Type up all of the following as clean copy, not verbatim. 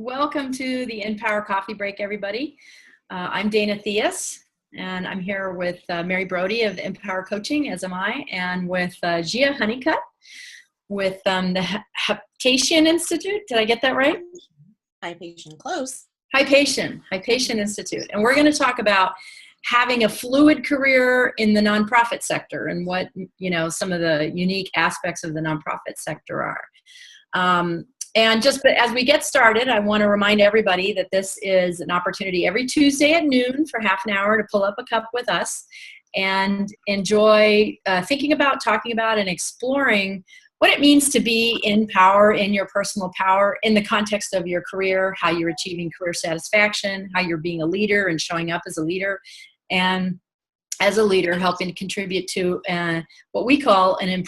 Welcome to the InPower Coffee Break, everybody. I'm Dana Theus, and I'm here with Mary Brody of InPower Coaching, as am I, and with Gaea Honeycutt with the Hypatia Institute. Did I get that right? Hypatia, close. Hypatia Institute. And we're going to talk about having a fluid career in the nonprofit sector and what, some of the unique aspects of the nonprofit sector are. And just as we get started, I want to remind everybody that this is an opportunity every Tuesday at noon for half an hour to pull up a cup with us and enjoy thinking about, talking about, and exploring what it means to be in power, in your personal power, in the context of your career, how you're achieving career satisfaction, how you're being a leader and showing up as a leader, and as a leader helping to contribute to what we call a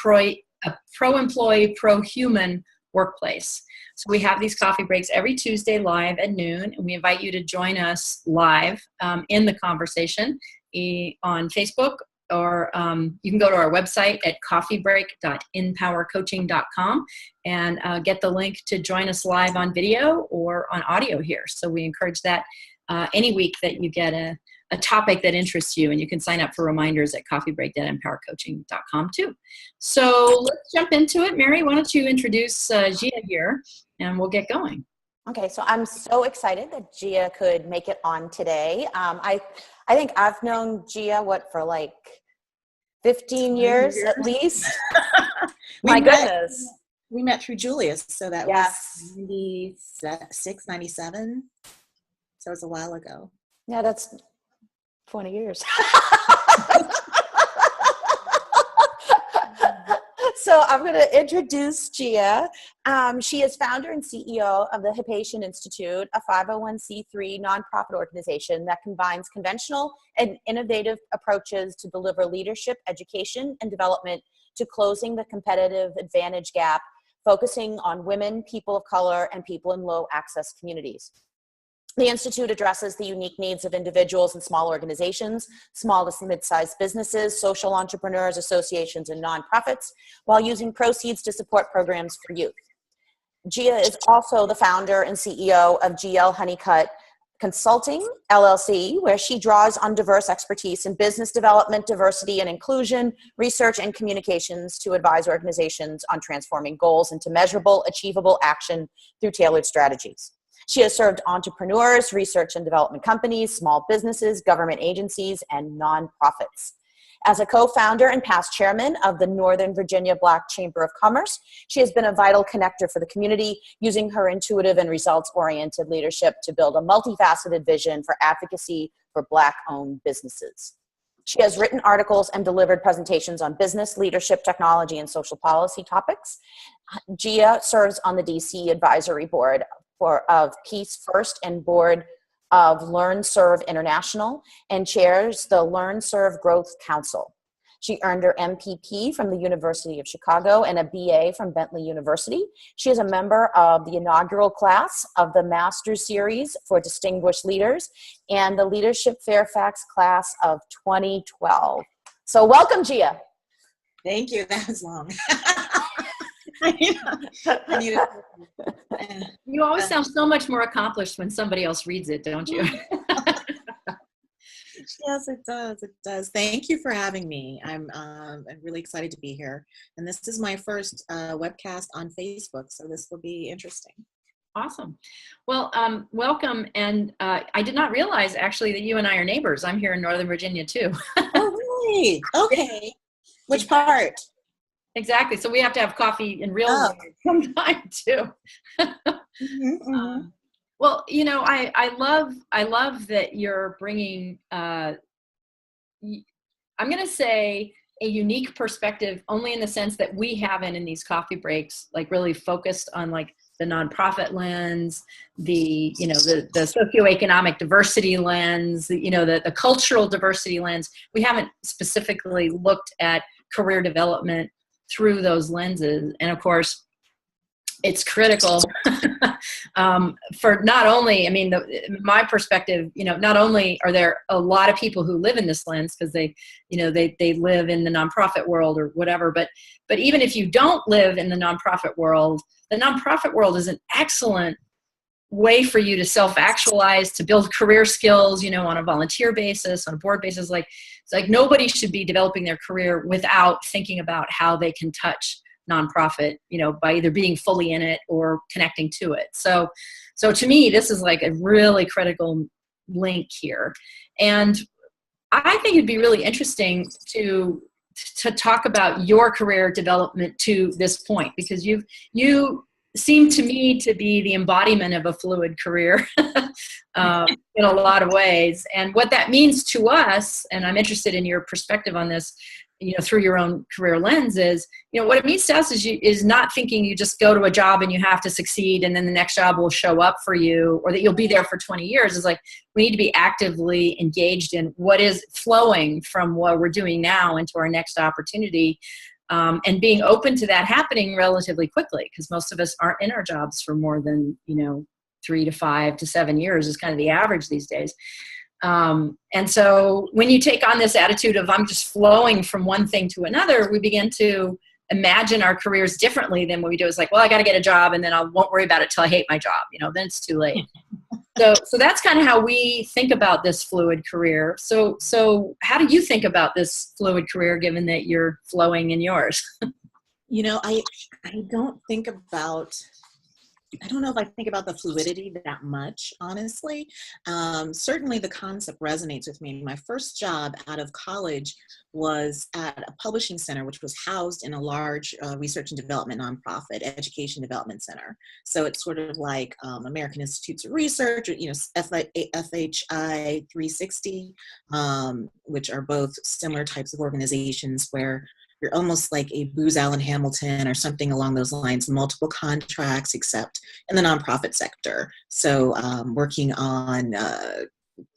pro-employee, pro-human workplace. So we have these coffee breaks every Tuesday live at noon, and we invite you to join us live in the conversation on Facebook, or you can go to our website at coffeebreak.InPowerCoaching.com and get the link to join us live on video or on audio here. So we encourage that any week that you get a topic that interests you, and you can sign up for reminders at coffeebreak.InPowerCoaching.com too. So let's jump into it. Mary, why don't you introduce Gaea here, and we'll get going. Okay, so I'm so excited that Gaea could make it on today. I think I've known Gaea, for like 15 years at least? My goodness. We met through Julius, so that was 96, 97. So it was a while ago. Yeah, that's 20 years. So I'm going to introduce Gaea. She is founder and CEO of the Hypatia Institute, a 501c3 nonprofit organization that combines conventional and innovative approaches to deliver leadership, education, and development to closing the competitive advantage gap, focusing on women, people of color, and people in low-access communities. The Institute addresses the unique needs of individuals and small organizations, small to mid-sized businesses, social entrepreneurs, associations, and nonprofits, while using proceeds to support programs for youth. Gaea is also the founder and CEO of Gaea Honeycutt Consulting, LLC, where she draws on diverse expertise in business development, diversity and inclusion, research, and communications to advise organizations on transforming goals into measurable, achievable action through tailored strategies. She has served entrepreneurs, research and development companies, small businesses, government agencies, and nonprofits. As a co-founder and past chairman of the Northern Virginia Black Chamber of Commerce, she has been a vital connector for the community, using her intuitive and results-oriented leadership to build a multifaceted vision for advocacy for Black-owned businesses. She has written articles and delivered presentations on business, leadership, technology, and social policy topics. Gaea serves on the DC Advisory Board of Peace First and board of Learn Serve International, and chairs the Learn Serve Growth Council. She earned her MPP from the University of Chicago and a BA from Bentley University. She is a member of the inaugural class of the Master's Series for Distinguished Leaders and the Leadership Fairfax class of 2012. So welcome, Gaea. Thank you. That was long. You always sound so much more accomplished when somebody else reads it, don't you? Yes, it does. It does. Thank you for having me. I'm really excited to be here. And this is my first webcast on Facebook, so this will be interesting. Awesome. Well, welcome. And I did not realize, actually, that you and I are neighbors. I'm here in Northern Virginia, too. Oh, really? Okay. Which part? Exactly. So we have to have coffee in real life sometime too. Well, I love that you're bringing, I'm going to say, a unique perspective, only in the sense that we haven't in these coffee breaks, like really focused on like the nonprofit lens, the socioeconomic diversity lens, the cultural diversity lens. We haven't specifically looked at career development through those lenses. And of course, it's critical for not only, my perspective, not only are there a lot of people who live in this lens because they live in the nonprofit world or whatever, but even if you don't live in the nonprofit world is an excellent way for you to self-actualize, to build career skills, you know, on a volunteer basis, on a board basis. Like, it's like nobody should be developing their career without thinking about how they can touch nonprofit, you know, by either being fully in it or connecting to it. So to me, this is like a really critical link here. And I think it'd be really interesting to talk about your career development to this point, because you seem to me to be the embodiment of a fluid career in a lot of ways. And what that means to us, and I'm interested in your perspective on this, you know, through your own career lens, is, you know, what it means to us is not thinking you just go to a job and you have to succeed and then the next job will show up for you, or that you'll be there for 20 years. It's like, we need to be actively engaged in what is flowing from what we're doing now into our next opportunity, and being open to that happening relatively quickly, because most of us aren't in our jobs for more than, you know, 3 to 5 to 7 years is kind of the average these days. And so when you take on this attitude of I'm just flowing from one thing to another, we begin to imagine our careers differently than what we do. It's like, well, I got to get a job and then I won't worry about it till I hate my job. You know, then it's too late. So that's kind of how we think about this fluid career. So how do you think about this fluid career, given that you're flowing in yours? You know, I don't think about, I don't know if I think about the fluidity that much, honestly. Certainly the concept resonates with me. My first job out of college was at a publishing center, which was housed in a large research and development nonprofit education development center. So it's sort of like American Institutes of Research, or, you know, FHI 360, which are both similar types of organizations where you're almost like a Booz Allen Hamilton or something along those lines, multiple contracts, except in the nonprofit sector. So working on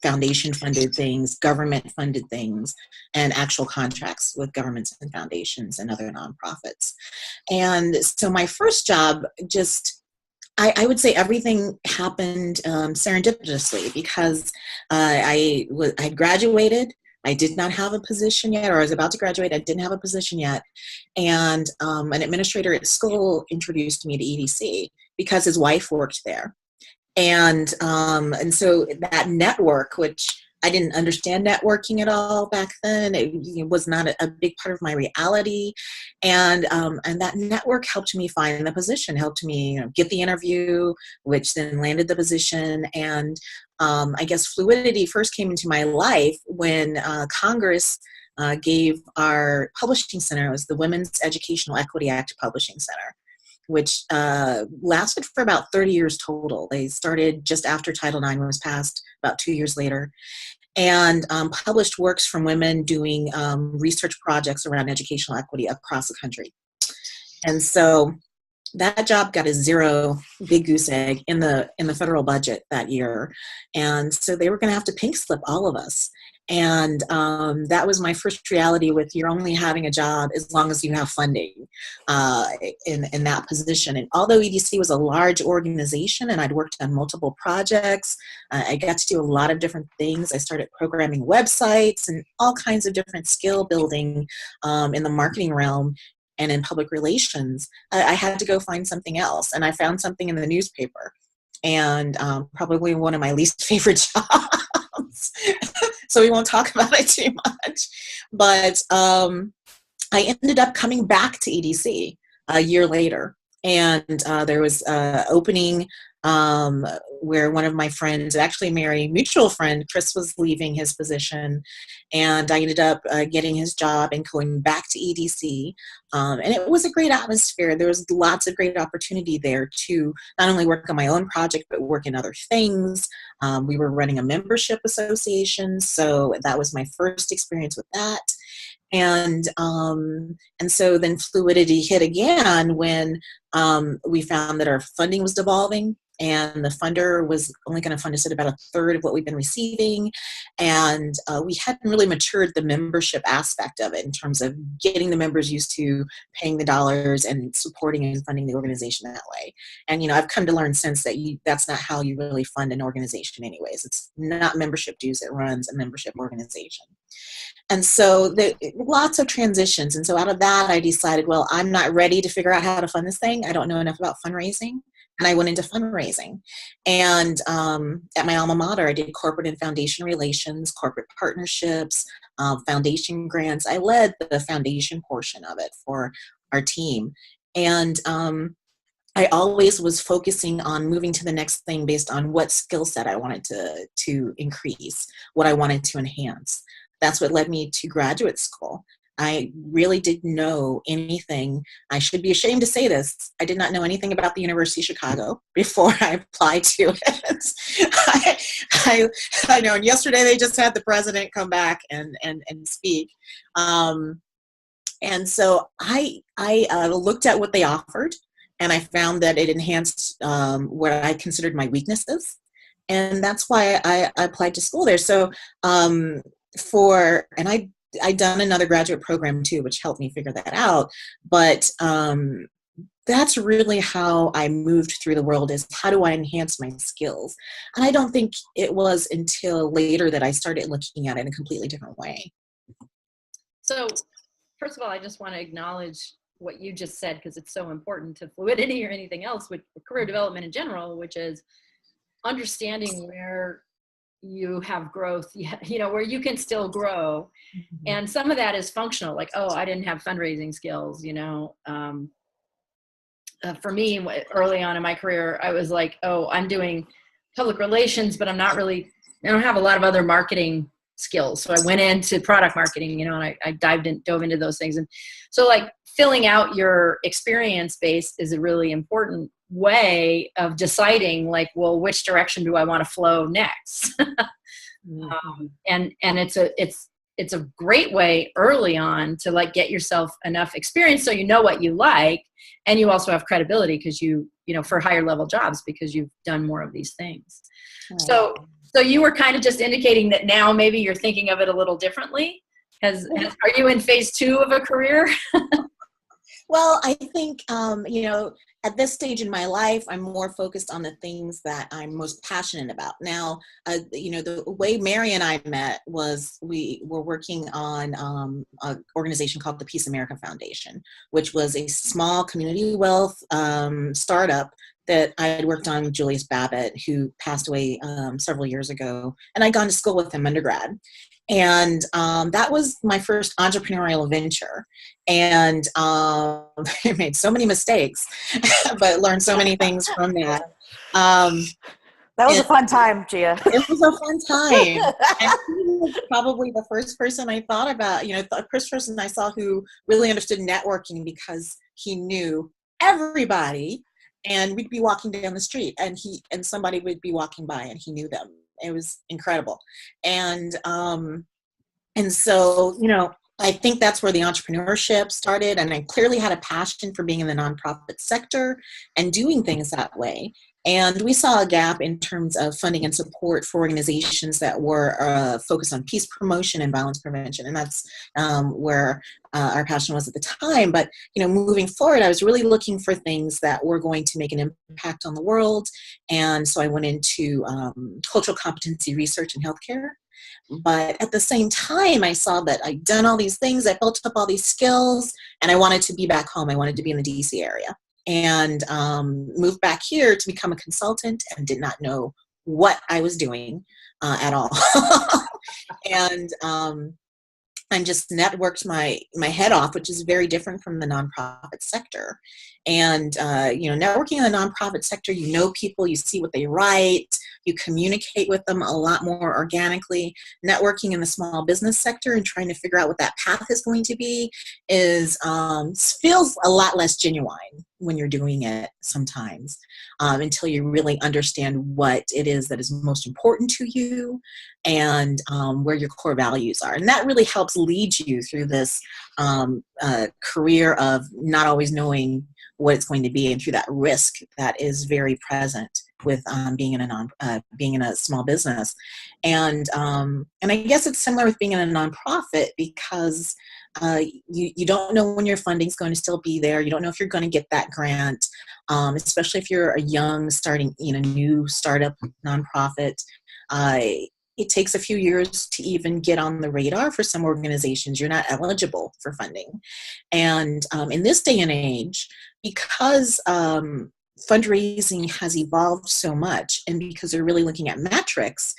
foundation funded things, government funded things, and actual contracts with governments and foundations and other nonprofits. And so my first job, just, I would say everything happened serendipitously, because I graduated. I did not have a position yet, or I was about to graduate. I didn't have a position yet. And an administrator at school introduced me to EDC because his wife worked there. And so that network, which I didn't understand networking at all back then, it was not a big part of my reality. And that network helped me find the position, helped me, you know, get the interview, which then landed the position. And I guess fluidity first came into my life when Congress gave our publishing center, it was the Women's Educational Equity Act Publishing Center, which lasted for about 30 years total. They started just after Title IX was passed, about 2 years later, and published works from women doing research projects around educational equity across the country. And so that job got a 0 big goose egg in the federal budget that year. And so they were going to have to pink slip all of us. And that was my first reality with, you're only having a job as long as you have funding in that position. And although EDC was a large organization and I'd worked on multiple projects, I got to do a lot of different things. I started programming websites and all kinds of different skill building in the marketing realm and in public relations. I had to go find something else. And I found something in the newspaper, and probably one of my least favorite jobs. So we won't talk about it too much. But I ended up coming back to EDC a year later. And there was an opening where one of my friends, actually a very mutual friend, Chris, was leaving his position. And I ended up getting his job and going back to EDC. And it was a great atmosphere. There was lots of great opportunity there to not only work on my own project, but work in other things. We were running a membership association. So that was my first experience with that. And so then fluidity hit again when we found that our funding was devolving, and the funder was only going to fund us at about 1/3 of what we've been receiving. And we hadn't really matured the membership aspect of it in terms of getting the members used to paying the dollars and supporting and funding the organization that way. And, you know, I've come to learn since that that's not how you really fund an organization anyways. It's not membership dues that runs a membership organization. And so lots of transitions. And so out of that, I decided, well, I'm not ready to figure out how to fund this thing. I don't know enough about fundraising. and I went into fundraising. And at my alma mater, I did corporate and foundation relations, corporate partnerships, foundation grants. I led the foundation portion of it for our team. And I always was focusing on moving to the next thing based on what skill set I wanted to increase, what I wanted to enhance. That's what led me to graduate school. I really didn't know anything. I should be ashamed to say this. I did not know anything about the University of Chicago before I applied to it. I know, and yesterday they just had the president come back and speak. And so I looked at what they offered, and I found that it enhanced what I considered my weaknesses. And that's why I applied to school there. So I'd done another graduate program too, which helped me figure that out. But that's really how I moved through the world, is how do I enhance my skills? And I don't think it was until later that I started looking at it in a completely different way. So first of all, I just want to acknowledge what you just said, because it's so important to fluidity or anything else with career development in general, which is understanding where you have growth, where you can still grow. Mm-hmm. And some of that is functional, like, oh, I didn't have fundraising skills, for me, early on in my career, I was like, oh, I'm doing public relations, but I don't have a lot of other marketing skills. So I went into product marketing, and I dove into those things. And so like filling out your experience base is a really important way of deciding, like, well, which direction do I want to flow next? And it's a great way early on to like get yourself enough experience so you know what you like, and you also have credibility because you for higher level jobs because you've done more of these things. Right. So you were kind of just indicating that now maybe you're thinking of it a little differently. Are you in phase 2 of a career? Well, I think, at this stage in my life, I'm more focused on the things that I'm most passionate about. Now, the way Mary and I met was we were working on an organization called the Peace America Foundation, which was a small community wealth startup that I had worked on with Julius Babbitt, who passed away several years ago. And I'd gone to school with him undergrad. And that was my first entrepreneurial venture. And I made so many mistakes, but learned so many things from that. That was a fun time, Gaea. It was a fun time. And he was probably the first person I thought about, the first person I saw who really understood networking, because he knew everybody. And we'd be walking down the street and somebody would be walking by and he knew them. It was incredible. And so, I think that's where the entrepreneurship started. And I clearly had a passion for being in the nonprofit sector and doing things that way. And we saw a gap in terms of funding and support for organizations that were focused on peace promotion and violence prevention. And that's where our passion was at the time. But, moving forward, I was really looking for things that were going to make an impact on the world. And so I went into cultural competency research in healthcare. But at the same time, I saw that I'd done all these things. I built up all these skills, and I wanted to be back home. I wanted to be in the DC area. And moved back here to become a consultant, and did not know what I was doing at all. And just networked my head off, which is very different from the nonprofit sector. And, networking in the nonprofit sector, people, you see what they write, you communicate with them a lot more organically. Networking in the small business sector and trying to figure out what that path is going to be feels a lot less genuine when you're doing it sometimes, until you really understand what it is that is most important to you and where your core values are. And that really helps lead you through this career of not always knowing what it's going to be, and through that risk that is very present with being in a small business. And I guess it's similar with being in a nonprofit, because you don't know when your funding is going to still be there. You don't know if you're going to get that grant, especially if you're a young new startup nonprofit. It takes a few years to even get on the radar for some organizations. You're not eligible for funding. And in this day and age, because fundraising has evolved so much, and because they're really looking at metrics,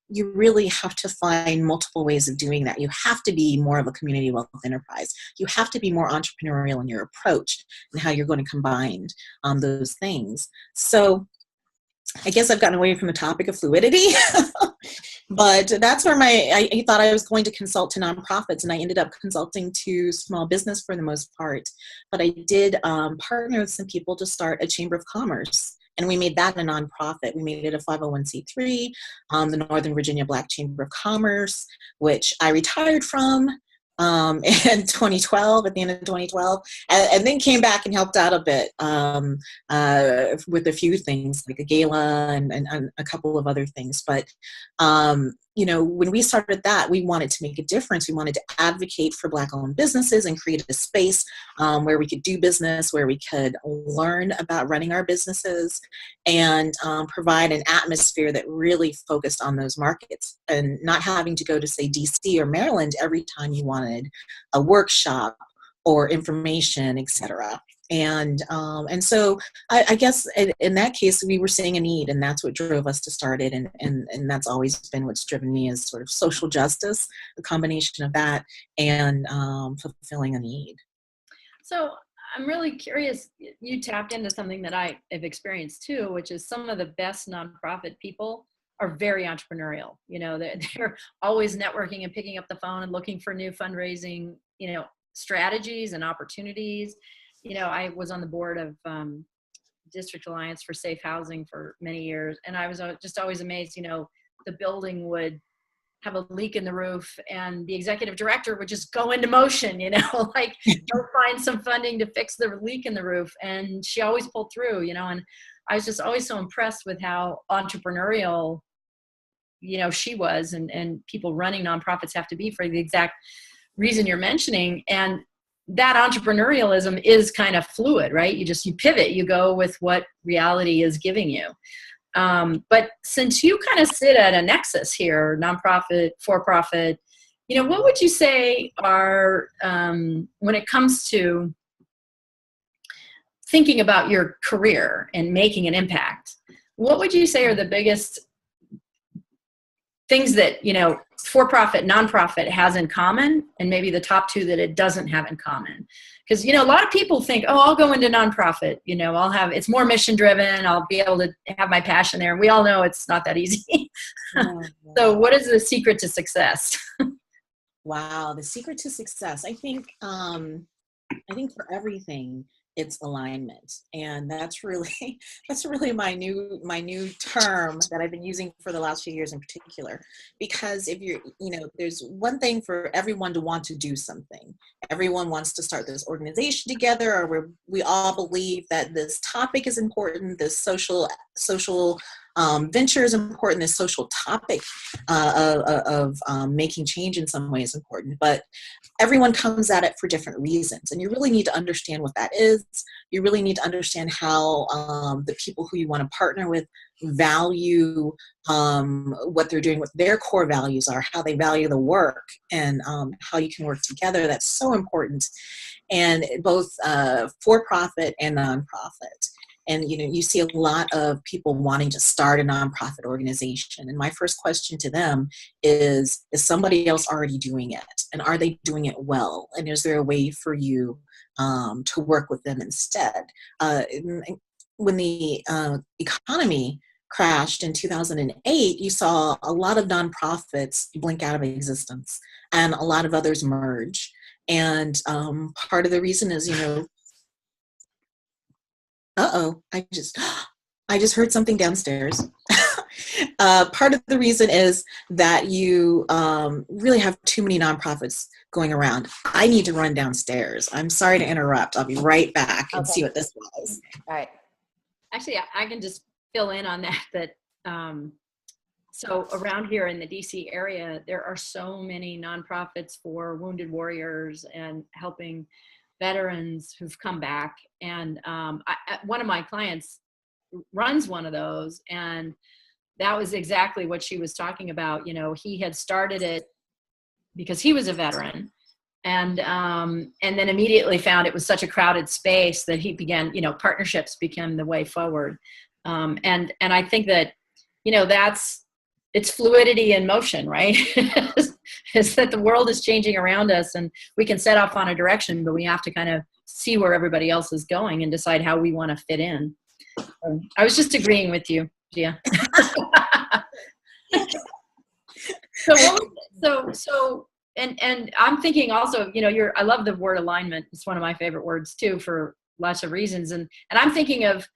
you really have to find multiple ways of doing that. You have to be more of a community wealth enterprise. You have to be more entrepreneurial in your approach and how you're going to combine those things. So I guess I've gotten away from the topic of fluidity, but that's where I thought I was going to consult to nonprofits, and I ended up consulting to small business for the most part. But I did partner with some people to start a chamber of commerce, and we made that a nonprofit. We made it a 501c3, the Northern Virginia Black Chamber of Commerce, which I retired from in 2012, at the end of 2012, and then came back and helped out a bit with a few things like a gala and a couple of other things. But when we started that, we wanted to make a difference. We wanted to advocate for Black-owned businesses and create a space where we could do business, where we could learn about running our businesses, and provide an atmosphere that really focused on those markets, and not having to go to, say, DC or Maryland every time you wanted a workshop or information, etc. And so I guess in that case, we were seeing a need, and that's what drove us to start it. And that's always been what's driven me, is sort of social justice, the combination of that and fulfilling a need. So I'm really curious, you tapped into something that I have experienced too, which is some of the best nonprofit people are very entrepreneurial. They're always networking and picking up the phone and looking for new fundraising, strategies and opportunities. I was on the board of District Alliance for Safe Housing for many years, and I was just always amazed. The building would have a leak in the roof, and the executive director would just go into motion, like go find some funding to fix the leak in the roof, and she always pulled through. And I was just always so impressed with how entrepreneurial, she was, and people running nonprofits have to be for the exact reason you're mentioning. And that entrepreneurialism is kind of fluid, right? You pivot, you go with what reality is giving you. But since you kind of sit at a nexus here, nonprofit, for-profit, what would you say are, when it comes to thinking about your career and making an impact, what would you say are the biggest things that, for-profit, nonprofit has in common, and maybe the top two that it doesn't have in common? Because, a lot of people think, oh, I'll go into nonprofit, it's more mission driven, I'll be able to have my passion there. And we all know it's not that easy. So what is the secret to success? Wow, the secret to success. I think for everything, it's alignment. And that's really my new term that I've been using for the last few years in particular. Because if you're, there's one thing for everyone to want to do something. Everyone wants to start this organization together, or we all believe that this topic is important, this social venture is important, this social topic of making change in some way is important, but everyone comes at it for different reasons, and you really need to understand what that is. You really need to understand how the people who you want to partner with value what they're doing, what their core values are, how they value the work, and how you can work together. That's so important, and both for-profit and nonprofit. And, you see a lot of people wanting to start a nonprofit organization. And my first question to them is somebody else already doing it? And are they doing it well? And is there a way for you to work with them instead? When the economy crashed in 2008, you saw a lot of nonprofits blink out of existence and a lot of others merge. And part of the reason is, I just heard something downstairs. Part of the reason is that you really have too many nonprofits going around. I need to run downstairs. I'm sorry to interrupt. I'll be right back and see what this was. All right. Actually, I can just fill in on that, so around here in the DC area, there are so many nonprofits for wounded warriors and helping veterans who've come back. And one of my clients runs one of those, and that was exactly what she was talking about. He had started it because he was a veteran, and then immediately found it was such a crowded space that he began, partnerships became the way forward. And I think that, it's fluidity in motion, right? Is that the world is changing around us, and we can set off on a direction, but we have to kind of see where everybody else is going and decide how we want to fit in. I was just agreeing with you, Gaea. And I'm thinking also, I love the word alignment. It's one of my favorite words too, for lots of reasons. And I'm thinking of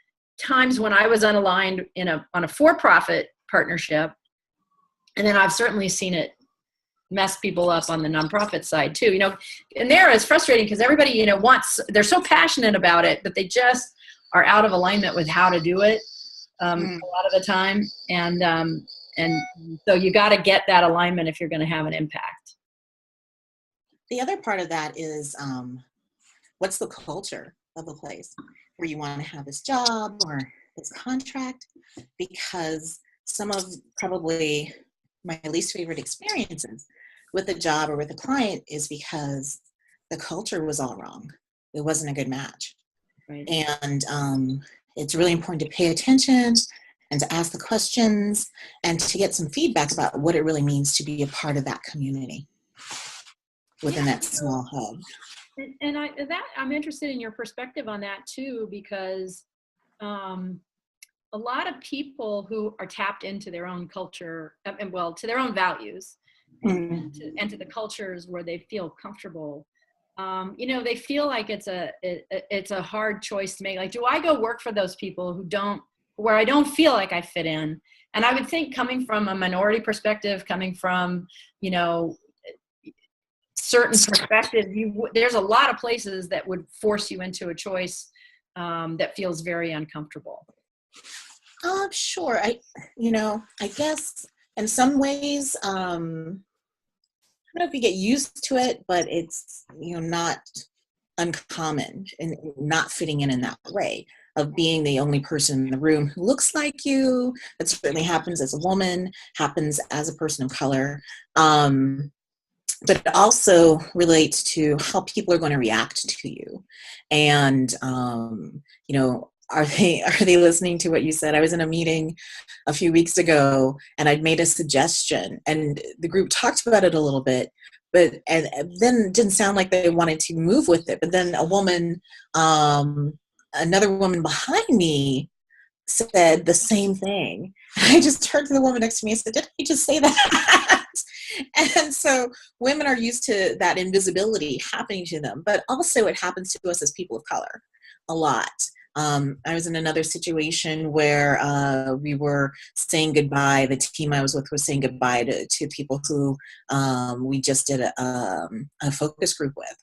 times when I was unaligned on a for-profit partnership. And then I've certainly seen it mess people up on the nonprofit side too, and there it's frustrating because everybody, they're so passionate about it, but they just are out of alignment with how to do it a lot of the time. And so you got to get that alignment if you're going to have an impact. The other part of that is what's the culture of a place where you want to have this job or this contract, because some of probably my least favorite experiences with a job or with a client is because the culture was all wrong. It wasn't a good match. Right. And it's really important to pay attention and to ask the questions and to get some feedback about what it really means to be a part of that community within that small hub. And I'm interested in your perspective on that too, because a lot of people who are tapped into their own culture, to their own values, and to the cultures where they feel comfortable, they feel like it's a hard choice to make. Like, do I go work for those people where I don't feel like I fit in? And I would think, coming from a minority perspective, coming from, certain perspectives, there's a lot of places that would force you into a choice that feels very uncomfortable. Sure. I guess in some ways, I don't know if you get used to it, but it's, not uncommon and not fitting in that way of being the only person in the room who looks like you. That certainly happens as a woman, happens as a person of color. But it also relates to how people are going to react to you. And, are they listening to what you said? I was in a meeting a few weeks ago and I'd made a suggestion and the group talked about it a little bit, and then it didn't sound like they wanted to move with it. But then another woman behind me said the same thing. And I just turned to the woman next to me and said, "Did I just say that?" And so women are used to that invisibility happening to them, but also it happens to us as people of color a lot. I was in another situation where we were saying goodbye. The team I was with was saying goodbye to people who we just did a focus group with.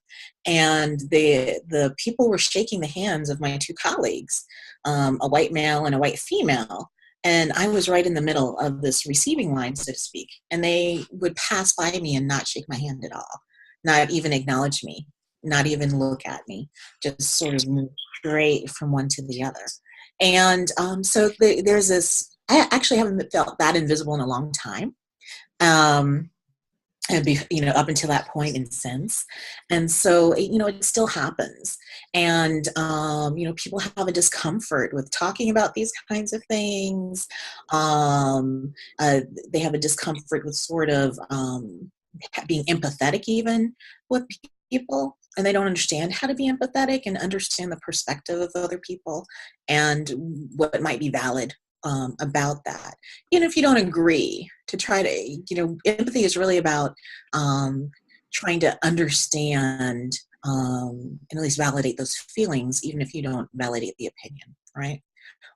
And the people were shaking the hands of my two colleagues, a white male and a white female. And I was right in the middle of this receiving line, so to speak. And they would pass by me and not shake my hand at all, not even acknowledge me, not even look at me, just sort of move straight from one to the other. And so there's this, I actually haven't felt that invisible in a long time. Up until that point and since. And so, it still happens. And, people have a discomfort with talking about these kinds of things. They have a discomfort with sort of being empathetic even with people. And they don't understand how to be empathetic and understand the perspective of other people and what might be valid about that. Even if you don't agree, to try to, empathy is really about trying to understand and at least validate those feelings, even if you don't validate the opinion, right?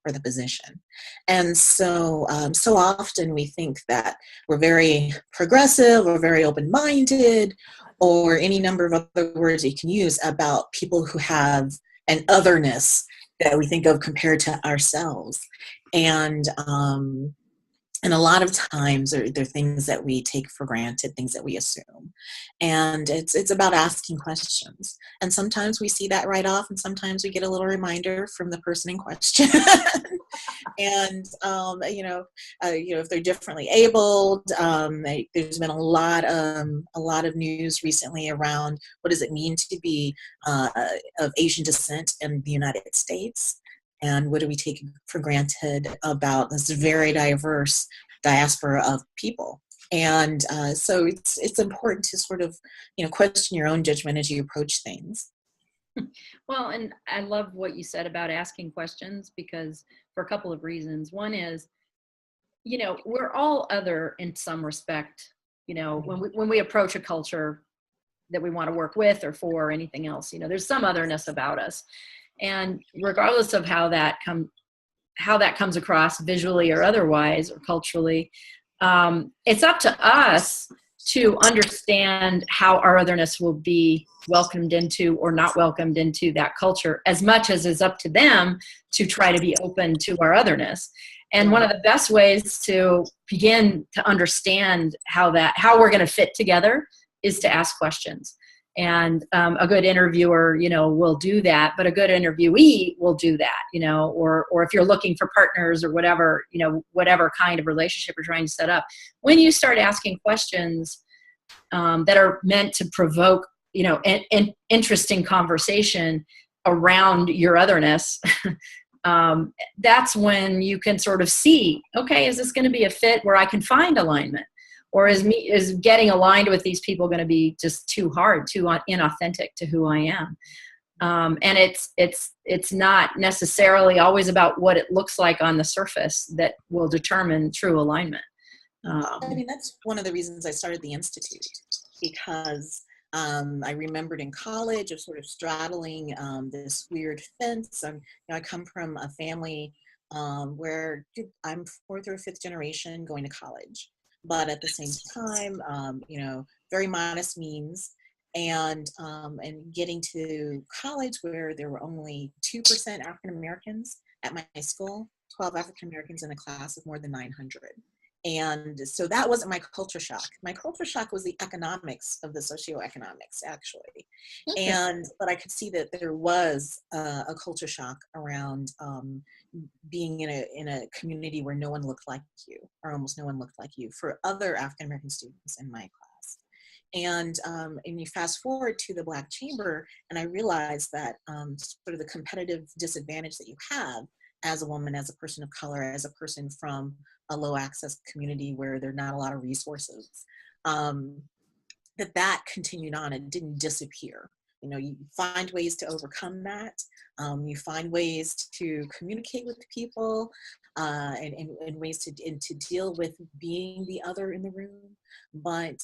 Or the position. And so, so often we think that we're very progressive or very open-minded or any number of other words you can use about people who have an otherness that we think of compared to ourselves. And And a lot of times they're things that we take for granted, things that we assume. And it's about asking questions. And sometimes we see that right off, and sometimes we get a little reminder from the person in question. And if they're differently abled, there's been a lot of news recently around what does it mean to be of Asian descent in the United States, and what do we take for granted about this very diverse diaspora of people. And so it's important to sort of question your own judgment as you approach things. Well, and I love what you said about asking questions, because for a couple of reasons. One is, we're all other in some respect, when we approach a culture that we want to work with or for or anything else, there's some otherness about us. And regardless of how that comes across visually or otherwise or culturally, it's up to us to understand how our otherness will be welcomed into or not welcomed into that culture, as much as it's up to them to try to be open to our otherness. And one of the best ways to begin to understand how we're going to fit together is to ask questions. And a good interviewer, will do that, but a good interviewee will do that, or if you're looking for partners or whatever, whatever kind of relationship you're trying to set up. When you start asking questions that are meant to provoke, an interesting conversation around your otherness, that's when you can sort of see, okay, is this going to be a fit where I can find alignment? Or is getting aligned with these people going to be just too hard, too inauthentic to who I am? And it's not necessarily always about what it looks like on the surface that will determine true alignment. That's one of the reasons I started the Institute, because I remembered in college of sort of straddling this weird fence. I come from a family where I'm fourth or fifth generation going to college. But at the same time, very modest means, and getting to college where there were only 2% African Americans at my school, 12 African Americans in a class of more than 900. And so that wasn't my culture shock. My culture shock was the economics of the socioeconomics, actually. Okay. But I could see that there was a culture shock around being in a community where no one looked like you, or almost no one looked like you, for other African American students in my class. And you fast forward to the Black Chamber, and I realized that sort of the competitive disadvantage that you have as a woman, as a person of color, as a person from a low access community where there are not a lot of resources, that continued on. It didn't disappear. You find ways to overcome that. You find ways to communicate with people, and ways to deal with being the other in the room. But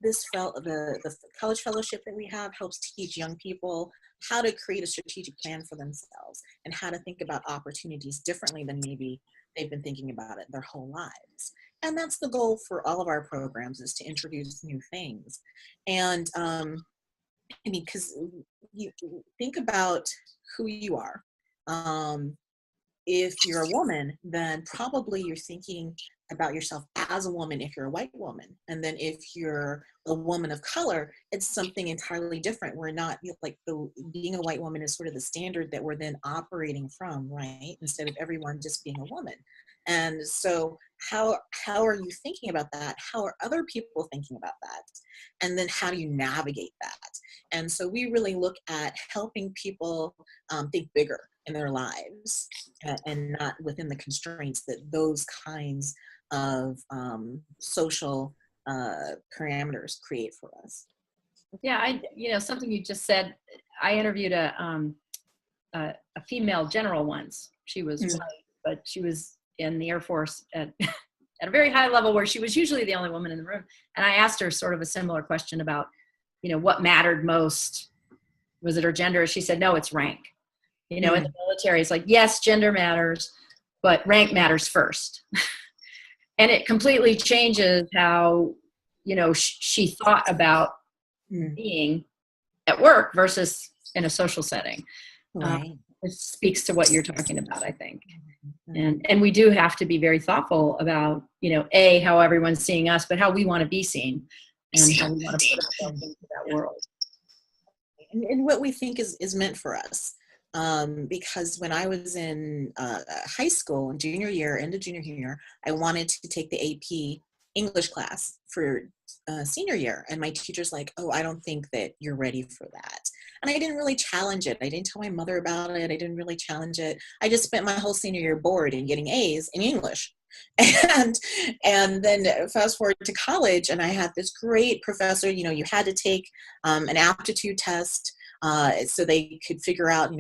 the college fellowship that we have helps teach young people how to create a strategic plan for themselves and how to think about opportunities differently than maybe they've been thinking about it their whole lives. And that's the goal for all of our programs, is to introduce new things. And because you think about who you are. If you're a woman, then probably you're thinking about yourself as a woman if you're a white woman. And then if you're a woman of color, it's something entirely different. We're not being a white woman is sort of the standard that we're then operating from, right? Instead of everyone just being a woman. And so how are you thinking about that? How are other people thinking about that? And then how do you navigate that? And so we really look at helping people think bigger in their lives, and not within the constraints that those kinds of social parameters create for us. Yeah, something you just said. I interviewed a female general once. She was white, but she was in the Air Force at a very high level where she was usually the only woman in the room. And I asked her sort of a similar question about, what mattered most. Was it her gender? She said, no, it's rank. In the military, it's like, yes, gender matters, but rank matters first. And it completely changes how, she thought about being at work versus in a social setting. Right. It speaks to what you're talking about, I think. And we do have to be very thoughtful about, A, how everyone's seeing us, but how we want to be seen and how we want to put ourselves into that world. And what we think is meant for us. Because when I was in high school, junior year, end of junior year, I wanted to take the AP English class for senior year. And my teacher's like, oh, I don't think that you're ready for that. And I didn't really challenge it. I didn't tell my mother about it. I didn't really challenge it. I just spent my whole senior year bored and getting A's in English. And then fast forward to college, and I had this great professor. You had to take an aptitude test so they could figure out,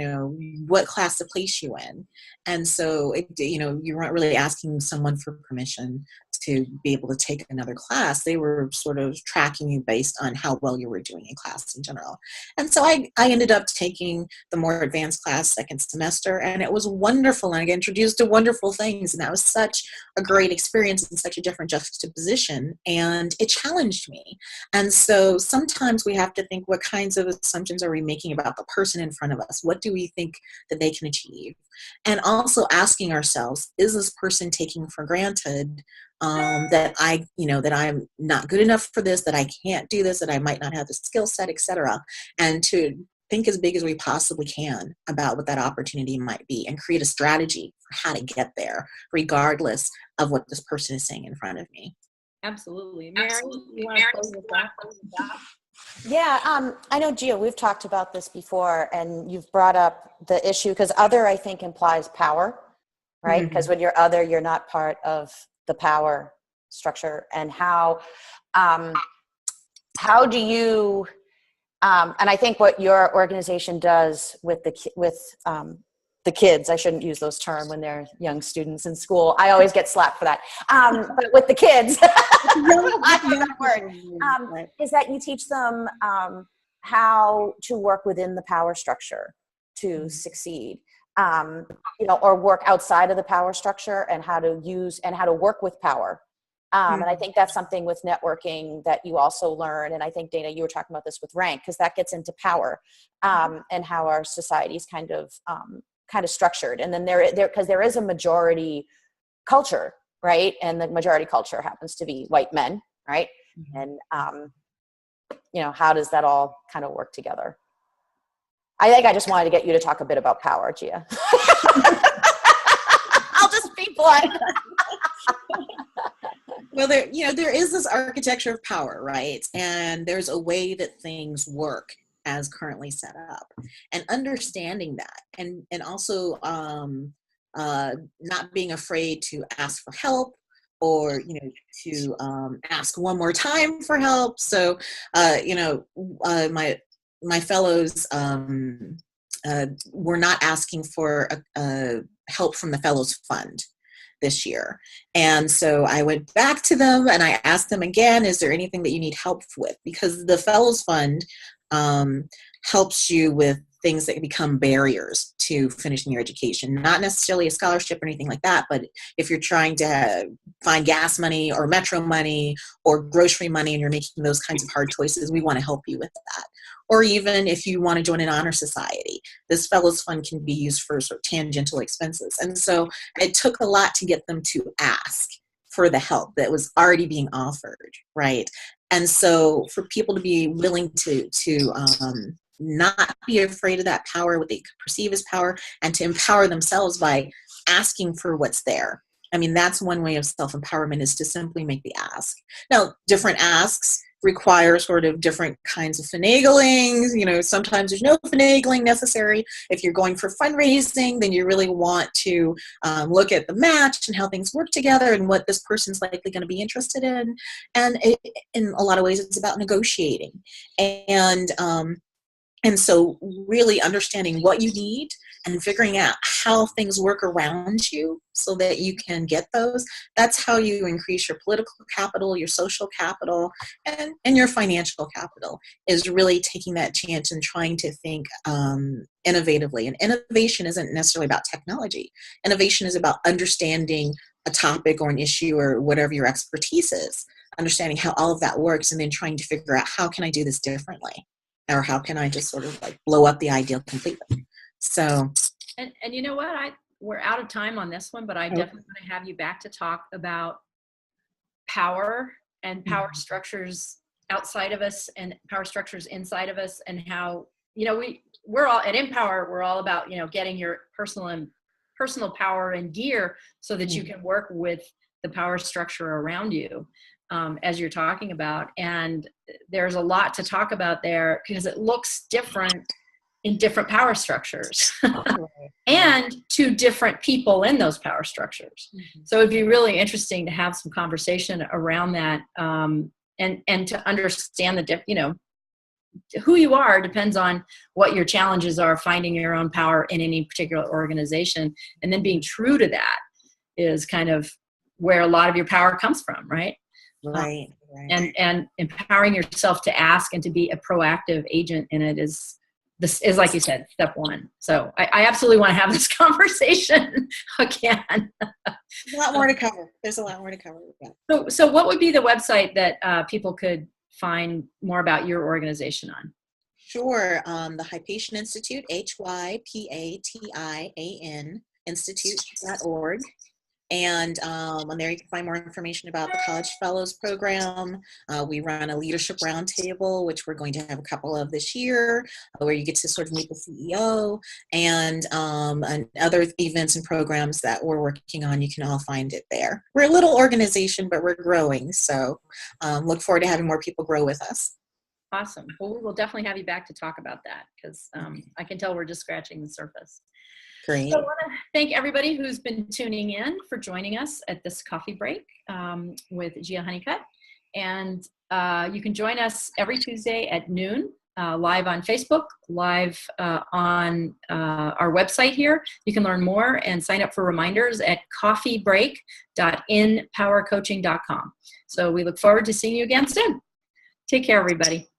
what class to place you in. And so, you weren't really asking someone for permission to be able to take another class. They were sort of tracking you based on how well you were doing in class in general. And so I ended up taking the more advanced class second semester, and it was wonderful. And I got introduced to wonderful things. And that was such a great experience and such a different juxtaposition. And it challenged me. And so sometimes we have to think, what kinds of assumptions are we making about the person in front of us? What do we think that they can achieve? And also asking ourselves, is this person taking for granted that I'm not good enough for this, that I can't do this, that I might not have the skill set, etc. And to think as big as we possibly can about what that opportunity might be and create a strategy for how to get there, regardless of what this person is saying in front of me. Absolutely. Mary, you want to close with that? Yeah, I know, Gaea, we've talked about this before, and you've brought up the issue, because other, I think, implies power, right? Because when you're other, you're not part of the power structure. And how do you, and I think what your organization does with the kids, I shouldn't use those terms when they're young students in school. I always get slapped for that. But with the kids, is that you teach them how to work within the power structure to succeed, or work outside of the power structure, and how to use and how to work with power. And I think that's something with networking that you also learn. And I think, Dana, you were talking about this with rank, because that gets into power and how our society is kind of structured. And then because there is a majority culture, right? And the majority culture happens to be white men, right? And how does that all kind of work together? I think I just wanted to get you to talk a bit about power, Gaea. I'll just be blunt. Well, there is this architecture of power, right? And there's a way that things work as currently set up, and understanding that, and also not being afraid to ask for help, or to ask one more time for help. So my fellows were not asking for help from the Fellows Fund this year. And so I went back to them and I asked them again, is there anything that you need help with? Because the Fellows Fund helps you with things that become barriers to finishing your education, not necessarily a scholarship or anything like that, but if you're trying to find gas money or metro money or grocery money and you're making those kinds of hard choices, we want to help you with that. Or even if you want to join an honor society, this Fellows Fund can be used for sort of tangential expenses. And so it took a lot to get them to ask for the help that was already being offered, right? And so for people to be willing to not be afraid of that power, what they perceive as power, and to empower themselves by asking for what's there. I mean, that's one way of self-empowerment, is to simply make the ask. Now, different asks require sort of different kinds of finagling. Sometimes there's no finagling necessary. If you're going for fundraising, then you really want to look at the match and how things work together and what this person's likely going to be interested in. And in a lot of ways, it's about negotiating. And so really understanding what you need and figuring out how things work around you so that you can get those. That's how you increase your political capital, your social capital, and your financial capital, is really taking that chance and trying to think innovatively. And innovation isn't necessarily about technology. Innovation is about understanding a topic or an issue or whatever your expertise is, understanding how all of that works, and then trying to figure out, how can I do this differently? Or how can I just sort of like blow up the ideal completely? So, and you know what? we're out of time on this one, but I definitely want to have you back to talk about power and power structures outside of us and power structures inside of us, and how, you know, we're all at InPower, we're all about, you know, getting your personal power and gear so that you can work with the power structure around you, as you're talking about. And there's a lot to talk about there because it looks different in different power structures and to different people in those power structures. So it'd be really interesting to have some conversation around that, and to understand you know, who you are depends on what your challenges are, finding your own power in any particular organization. And then being true to that is kind of where a lot of your power comes from, right? Right. And empowering yourself to ask and to be a proactive agent in it is like you said, step one. So I absolutely want to have this conversation again. There's a lot more to cover. Yeah. So what would be the website that people could find more about your organization on? Sure. The Hypatia Institute, HYPATIAN Institute.org. And on there you can find more information about the College Fellows Program. We run a leadership roundtable, which we're going to have a couple of this year, where you get to sort of meet the CEO, and other events and programs that we're working on. You can all find it there. We're a little organization, but we're growing. So look forward to having more people grow with us. Awesome. Well, we will definitely have you back to talk about that, because I can tell we're just scratching the surface. Great. So I want to thank everybody who's been tuning in for joining us at this coffee break with Gaea Honeycutt. And you can join us every Tuesday at noon, live on Facebook, live on our website here. You can learn more and sign up for reminders at coffeebreak.InPowerCoaching.com. So we look forward to seeing you again soon. Take care, everybody.